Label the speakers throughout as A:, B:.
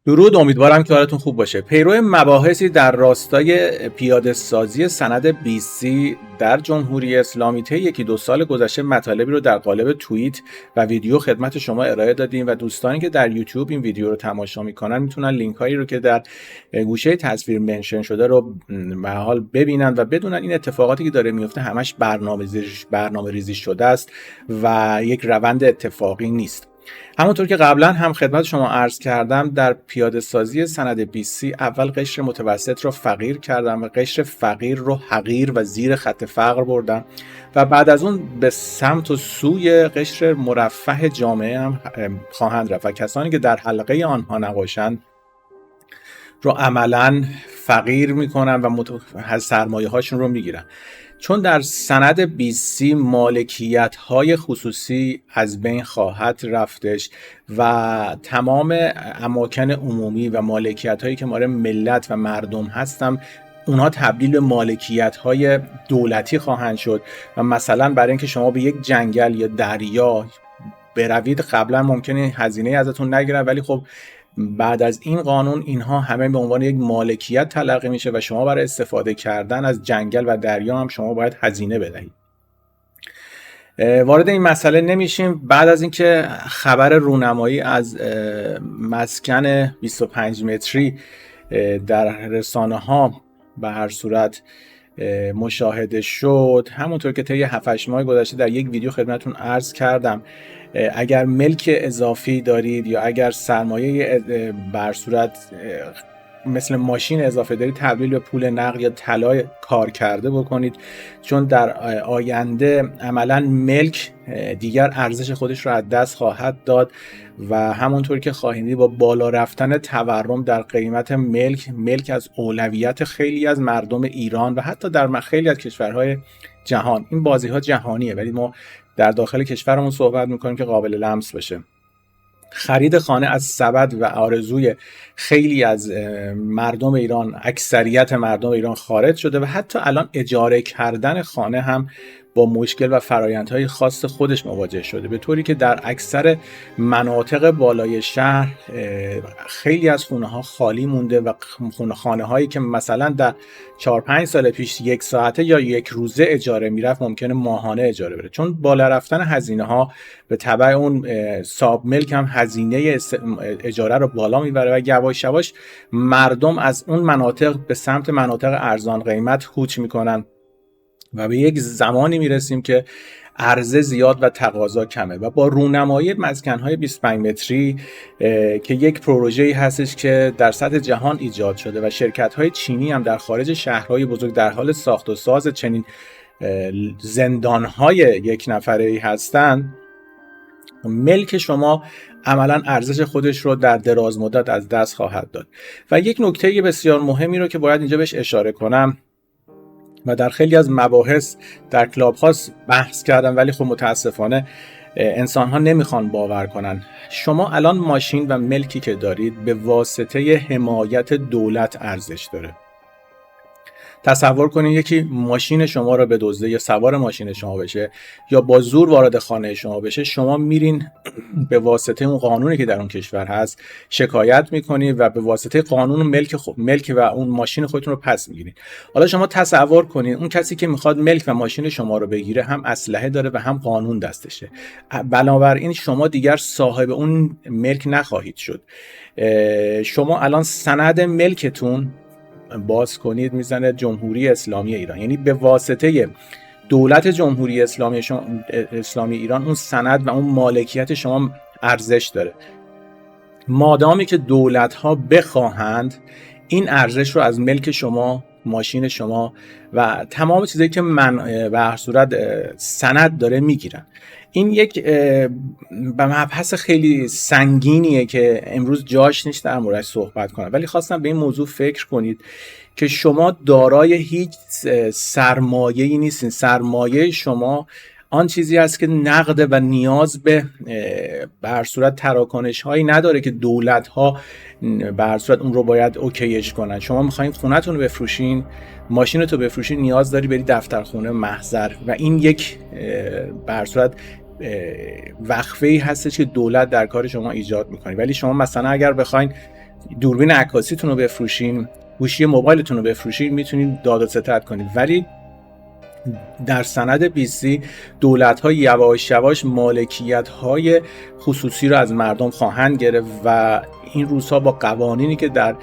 A: درود، امیدوارم که حالتون خوب باشه. پیرو مباحثی در راستای پیاده سازی سند بیسی در جمهوری اسلامی طی یکی دو سال گذشته مطالبی رو در قالب توییت و ویدیو خدمت شما ارائه دادیم و دوستانی که در یوتیوب این ویدیو رو تماشا میکنن میتونن لینک هایی رو که در گوشه تصویر منشن شده رو به حال ببینن و بدونن این اتفاقاتی که داره میفته همش برنامه ریزی شده است و یک روند اتفاقی نیست. همونطور که قبلا هم خدمت شما عرض کردم، در پیاده سازی سند بیسی اول قشر متوسط رو فقیر کردم و قشر فقیر رو حقیر و زیر خط فقر بردم و بعد از اون به سمت و سوی قشر مرفه جامعه هم خواهند رفت و کسانی که در حلقه آنها نباشند رو عملا فقیر میکنن و سرمایه هاشون رو میگیرن. چون در سند بیسی مالکیت های خصوصی از بین خواهد رفتش و تمام اماکن عمومی و مالکیت هایی که مال ملت و مردم هستن اونها تبدیل به مالکیت های دولتی خواهند شد و مثلا برای اینکه شما به یک جنگل یا دریا بروید قبلا ممکنه هزینه ازتون نگیرن، ولی خب بعد از این قانون اینها همه به عنوان یک مالکیت تلقی میشه و شما برای استفاده کردن از جنگل و دریا هم شما باید هزینه بدهید. وارد این مسئله نمیشیم. بعد از اینکه خبر رونمایی از مسکن 25 متری در رسانه ها به هر صورت مشاهده شد، همونطور که طی 7-8 ماه گذشته در یک ویدیو خدمتتون عرض کردم، اگر ملک اضافی دارید یا اگر سرمایه بر صورت مثل ماشین اضافه دارید، تبدیل به پول نقد یا طلا کار کرده بکنید، چون در آینده عملا ملک دیگر ارزش خودش رو از دست خواهد داد و همونطور که خواهید دید با بالا رفتن تورم در قیمت ملک از اولویت خیلی از مردم ایران و حتی در خیلی از کشورهای جهان، این بازی ها جهانیه ولی ما در داخل کشورمون صحبت میکنیم که قابل لمس بشه. خرید خانه از سبد و آرزوی خیلی از مردم ایران، اکثریت مردم ایران خارج شده و حتی الان اجاره کردن خانه هم با مشکل و فرایندهای خاص خودش مواجه شده، به طوری که در اکثر مناطق بالای شهر خیلی از خونه ها خالی مونده و خانه هایی که مثلا در 4-5 سال پیش 1 ساعته یا 1 روزه اجاره میرفت ممکنه ماهانه اجاره بره، چون بالا رفتن هزینه ها به تبع اون صاحب ملک هم هزینه اجاره رو بالا میبره و یواش یواش مردم از اون مناطق به سمت مناطق ارزان قیمت کوچ میکنن و به یک زمانی میرسیم که عرضه زیاد و تقاضا کمه و با رونمایی مسکن‌های 25 متری که یک پروژه‌ای هستش که در سطح جهان ایجاد شده و شرکت‌های چینی هم در خارج شهرهای بزرگ در حال ساخت و ساز چنین زندان‌های 1 نفره‌ای هستند، ملک شما عملا ارزش خودش رو در دراز مدت از دست خواهد داد. و یک نکته بسیار مهمی رو که باید اینجا بهش اشاره کنم و در خیلی از مباحث در کلاب هاوس بحث کردم ولی خب متاسفانه انسان ها نمیخوان باور کنن، شما الان ماشین و ملکی که دارید به واسطه حمایت دولت ارزش داره. تصور کنید یکی ماشین شما رو بدزده یا سوار ماشین شما بشه یا با زور وارد خانه شما بشه، شما میرین به واسطه اون قانونی که در اون کشور هست شکایت میکنید و به واسطه قانون ملک و اون ماشین خودتون رو پس میگیرید. حالا شما تصور کنید اون کسی که میخواد ملک و ماشین شما رو بگیره هم اسلحه داره و هم قانون دستشه، بنابراین شما دیگر صاحب اون ملک نخواهید شد. شما الان سند ملکتون باز کنید میزنه جمهوری اسلامی ایران، یعنی به واسطه دولت جمهوری اسلامی ایران اون سند و اون مالکیت شما ارزش داره. مادامی که دولت ها بخواهند این ارزش رو از ملک شما، ماشین شما و تمام چیزایی که به هر صورت سند داره میگیرن. این یک مبحث خیلی سنگینیه که امروز جاش نیست در موردش صحبت کنم، ولی خواستم به این موضوع فکر کنید که شما دارای هیچ سرمایه‌ای نیستین. سرمایه شما آن چیزی است که نقد و نیاز به هر صورت تراکنش هایی نداره که دولت ها به هر صورت اون رو باید اوکیش کنن. شما میخواین خونه‌تون رو بفروشین، ماشینتو بفروشین، نیاز داری بری دفترخونه محضر و این یک به هر صورت وقفه‌ای هستش که دولت در کار شما ایجاد میکنه. ولی شما مثلا اگر بخواین دوربین عکاسیتون رو بفروشین، گوشی موبایلتون رو بفروشین، میتونید داد و ستد کنید. ولی در سند بیسی دولت‌ها یواش یواش مالکیت‌های خصوصی رو از مردم خواهند گرفت و این روزها با قوانینی که در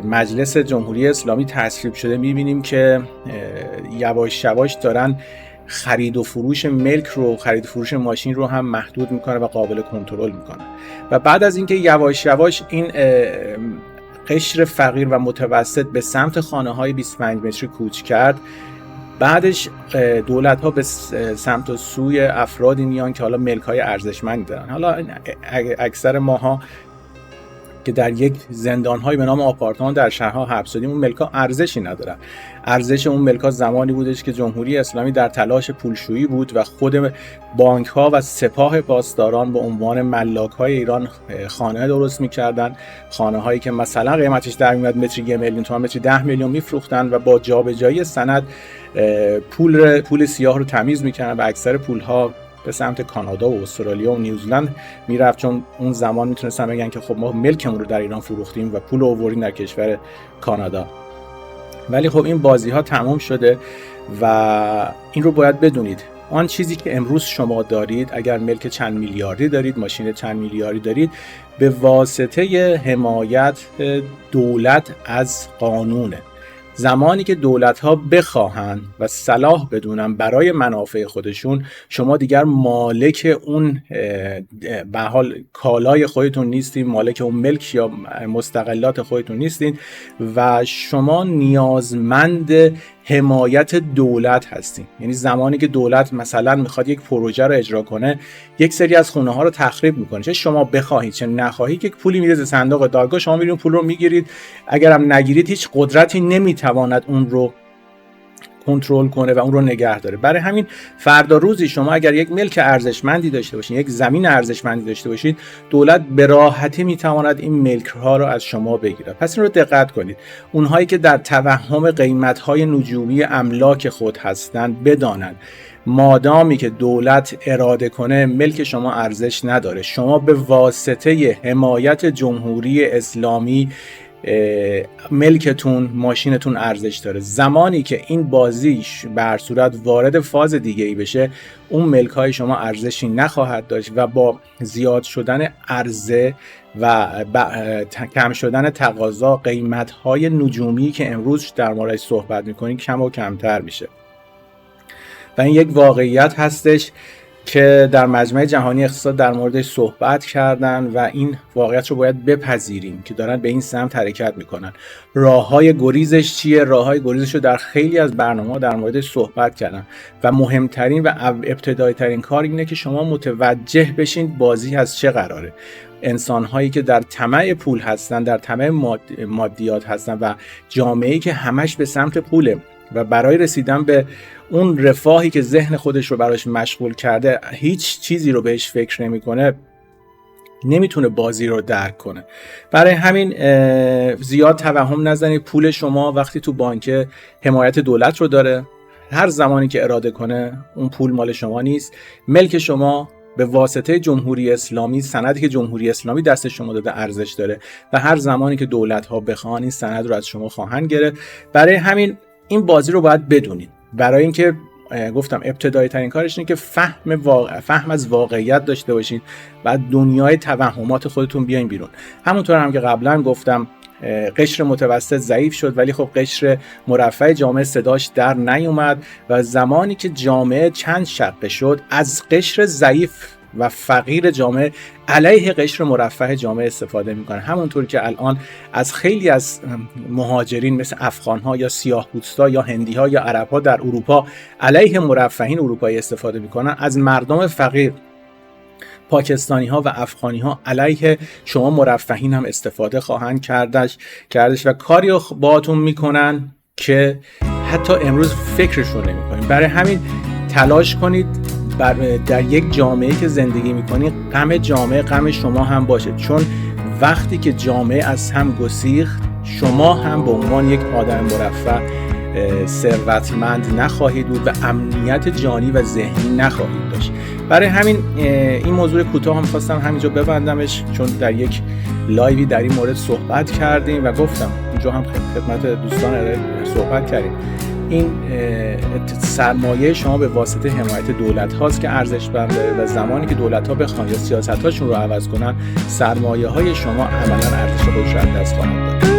A: مجلس جمهوری اسلامی تصویب شده می‌بینیم که یواش یواش دارن خرید و فروش ملک رو، خرید و فروش ماشین رو هم محدود میکنه و قابل کنترل میکنه. و بعد از اینکه یواش یواش این قشر فقیر و متوسط به سمت خانه‌های 25 متری کوچ کرد، بعدش دولت‌ها به سمت و سوی افرادی میان که حالا ملک‌های ارزشمند دارن. حالا اکثر ماها که در یک زندان‌های به نام آپارتمان در شهرها حبس شدیم، اون ملک‌ها ارزشی ندارن. ارزش اون ملک‌ها زمانی بودش که جمهوری اسلامی در تلاش پولشویی بود و خود بانک‌ها و سپاه پاسداران به عنوان ملاک‌های ایران خانه درست می‌کردن، خانه‌هایی که مثلا قیمتش در میاد متری 1 میلیون تومان، متری 10 میلیون می‌فروختن و با جابجایی سند پول سیاه رو تمیز می‌کردن و اکثر پول‌ها به سمت کانادا و استرالیا و نیوزلند میرفت، چون اون زمان میتونستن بگن که خب ما ملکمون رو در ایران فروختیم و پول آوردیم در کشور کانادا. ولی خب این بازی ها تمام شده و این رو باید بدونید. آن چیزی که امروز شما دارید، اگر ملک چند میلیاردی دارید، ماشین چند میلیاردی دارید، به واسطه حمایت دولت از قانونه. زمانی که دولت‌ها بخواهند و صلاح بدونن برای منافع خودشون، شما دیگر مالک اون به حال کالای خودتون نیستین، مالک اون ملک یا مستقلات خودتون نیستین و شما نیازمند حمایت دولت هستین. یعنی زمانی که دولت مثلا میخواد یک پروژه رو اجرا کنه، یک سری از خونه ها رو تخریب میکنه، چه شما بخواهید چه نخواهید، یک پولی میره صندوق دادگاه، شما میرین پول رو میگیرید. اگرم نگیرید هیچ قدرتی نمیتواند اون رو کنترل کنه و اون رو نگه داره. برای همین فردا روزی شما اگر یک ملک ارزشمندی داشته باشین، یک زمین ارزشمندی داشته باشید، دولت به راحتی میتواند این ملک ها رو از شما بگیره. پس این رو دقت کنید. اونهایی که در توهم قیمت‌های نجومی املاک خود هستند بدانند مادامی که دولت اراده کنه ملک شما ارزش نداره. شما به واسطه حمایت جمهوری اسلامی ملکتون، ماشینتون ارزش داره. زمانی که این بازی به هر صورت وارد فاز دیگه ای بشه، اون ملک های شما ارزشی نخواهد داشت و با زیاد شدن عرضه و کم شدن تقاضا، قیمت های نجومی که امروز در موردش صحبت میکنیم کم و کمتر میشه. و این یک واقعیت هستش که در مجمع جهانی اقتصاد در موردش صحبت کردن و این واقعیت رو باید بپذیریم که دارن به این سمت حرکت میکنن. راههای گریزش چیه؟ راههای گریزش رو در خیلی از برنامه‌ها در موردش صحبت کردن و مهمترین و ابتدایی ترین کار اینه که شما متوجه بشین بازی از چه قراره. انسان‌هایی که در طمع پول هستن، در طمع مادیات هستن و جامعه‌ای که همش به سمت پوله و برای رسیدن به اون رفاهی که ذهن خودش رو براش مشغول کرده هیچ چیزی رو بهش فکر نمی‌کنه، نمیتونه بازی رو درک کنه. برای همین زیاد توهم نزنید. پول شما وقتی تو بانک حمایت دولت رو داره، هر زمانی که اراده کنه اون پول مال شما نیست. ملک شما به واسطه جمهوری اسلامی، سندی که جمهوری اسلامی دست شما داده ارزش داره و هر زمانی که دولت‌ها بخوان این سند رو از شما خواهند گرفت. برای همین این بازی رو باید بدونید. برای اینکه گفتم ابتدایی ترین کارش اینه که فهم از واقعیت داشته باشین و دنیای توهمات خودتون بیاین بیرون. همونطور هم که قبلا گفتم قشر متوسط ضعیف شد، ولی خب قشر مرفه جامعه صداش در نیومد و زمانی که جامعه چند شقه شد، از قشر ضعیف و فقیر جامعه علیه قشر مرفه جامعه استفاده میکنه. همونطور که الان از خیلی از مهاجرین مثل افغان‌ها یا سیاه‌پوستا یا هندی‌ها یا عرب‌ها در اروپا علیه مرفهین اروپایی استفاده میکنن، از مردم فقیر پاکستانی‌ها و افغانی‌ها علیه شما مرفهین هم استفاده خواهند کردش و کاری باهاتون میکنن که حتی امروز فکرشون نمی‌کنین. برای همین تلاش کنید در یک جامعه که زندگی میکنید غم جامعه غم شما هم باشه، چون وقتی که جامعه از هم گسیخت شما هم به عنوان یک آدم مرفه ثروتمند نخواهید بود و امنیت جانی و ذهنی نخواهید داشت. برای همین این موضوع کوتاه هم خواستم همینجا ببندمش، چون در یک لایوی در این مورد صحبت کردیم و گفتم اینجا هم خدمت دوستان صحبت کردیم. این سرمایه شما به واسطه حمایت دولت هاست که ارزشمند داره و زمانی که دولت ها بخوان یا سیاست هاشون رو عوض کنن، سرمایه های شما عملا ارزش خودش رو از دست خواهند داد.